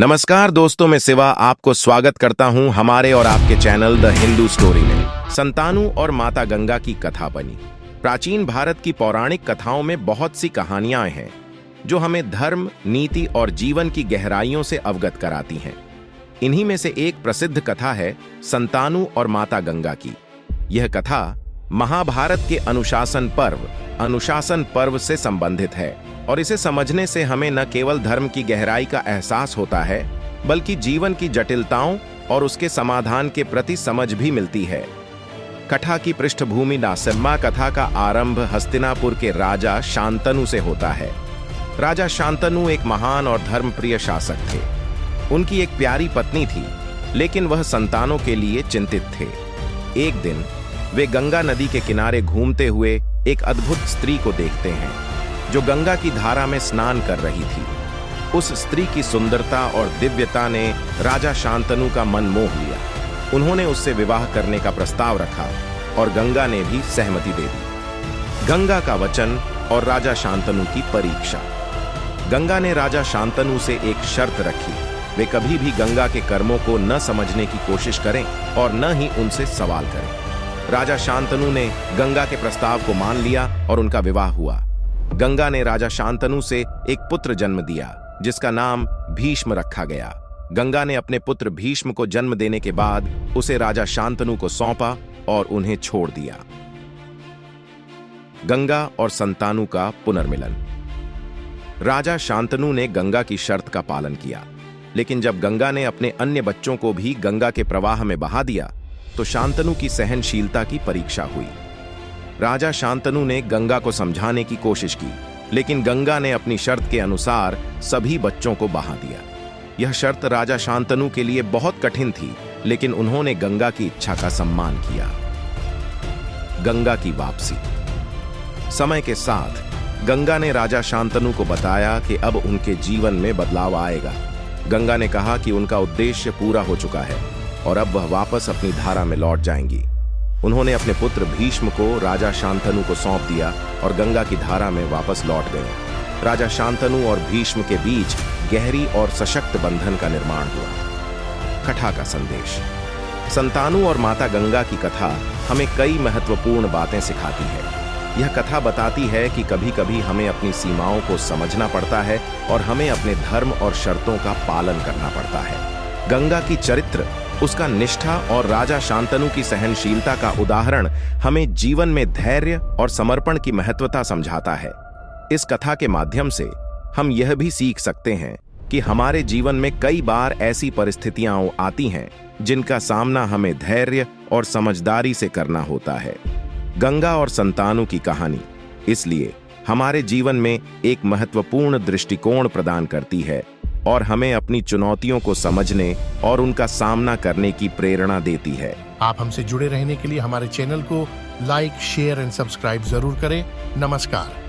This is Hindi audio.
नमस्कार दोस्तों, मैं शिवा आपको स्वागत करता हूं हमारे और आपके चैनल द हिंदू स्टोरी में। संतानु और माता गंगा की कथा बनी। प्राचीन भारत की पौराणिक कथाओं में बहुत सी कहानियां हैं जो हमें धर्म, नीति और जीवन की गहराइयों से अवगत कराती हैं। इन्हीं में से एक प्रसिद्ध कथा है संतानु और माता गंगा की। यह कथा महाभारत के अनुशासन पर्व से संबंधित है और इसे समझने से हमें न केवल धर्म की गहराई का एहसास होता है बल्कि जीवन की जटिलताओं और उसके समाधान के प्रति समझ भी मिलती है। कथा की पृष्ठभूमि नासिम्मा कथा का आरंभ हस्तिनापुर के राजा शांतनु से होता है। राजा शांतनु एक महान और धर्मप्रिय शासक थे। उनकी एक प्यारी पत्नी थी, लेकिन वह संतानों के लिए चिंतित थे। एक दिन वे गंगा नदी के किनारे घूमते हुए एक अद्भुत स्त्री को देखते हैं जो गंगा की धारा में स्नान कर रही थी। उस स्त्री की सुंदरता और दिव्यता ने राजा शांतनु का मन मोह लिया। उन्होंने उससे विवाह करने का प्रस्ताव रखा और गंगा ने भी सहमति दे दी। गंगा का वचन और राजा शांतनु की परीक्षा। गंगा ने राजा शांतनु से एक शर्त रखी, वे कभी भी गंगा के कर्मों को न समझने की कोशिश करें और न ही उनसे सवाल करें। राजा शांतनु ने गंगा के प्रस्ताव को मान लिया और उनका विवाह हुआ। गंगा ने राजा शांतनु से एक पुत्र जन्म दिया जिसका नाम भीष्म रखा गया। गंगा ने अपने पुत्र भीष्म को जन्म देने के बाद उसे राजा शांतनु को सौंपा और उन्हें छोड़ दिया। गंगा और संतानु का पुनर्मिलन। राजा शांतनु ने गंगा की शर्त का पालन किया, लेकिन जब गंगा ने अपने अन्य बच्चों को भी गंगा के प्रवाह में बहा दिया तो शांतनु की सहनशीलता की परीक्षा हुई। राजा शांतनु ने गंगा को समझाने की कोशिश की, लेकिन गंगा ने अपनी शर्त के अनुसार सभी बच्चों को बहा दिया। यह शर्त राजा शांतनु के लिए बहुत कठिन थी, लेकिन उन्होंने गंगा की इच्छा का सम्मान किया। गंगा की वापसी। समय के साथ गंगा ने राजा शांतनु को बताया कि अब उनके जीवन में बदलाव आएगा। गंगा ने कहा कि उनका उद्देश्य पूरा हो चुका है और अब वह वापस अपनी धारा में लौट जाएंगी। उन्होंने अपने पुत्र भीष्म को राजा शांतनु को सौंप दिया और गंगा की धारा में वापस लौट गए। राजा शांतनु और भीष्म के बीच गहरी और सशक्त बंधन का निर्माण हुआ। कथा का संदेश। संतानु और माता गंगा की कथा हमें कई महत्वपूर्ण बातें सिखाती है। यह कथा बताती है कि कभी-कभी हमें अपनी सीमाओं को समझना पड़ता है और हमें अपने धर्म और शर्तों का पालन करना पड़ता है। गंगा की चरित्र, उसका निष्ठा और राजा शांतनु की सहनशीलता का उदाहरण हमें जीवन में धैर्य और समर्पण की महत्वता समझाता है। इस कथा के माध्यम से हम यह भी सीख सकते हैं कि हमारे जीवन में कई बार ऐसी परिस्थितियां आती हैं जिनका सामना हमें धैर्य और समझदारी से करना होता है। गंगा और संतानु की कहानी इसलिए हमारे जीवन में एक महत्वपूर्ण दृष्टिकोण प्रदान करती है और हमें अपनी चुनौतियों को समझने और उनका सामना करने की प्रेरणा देती है। आप हमसे जुड़े रहने के लिए हमारे चैनल को लाइक, शेयर एंड सब्सक्राइब जरूर करें। नमस्कार।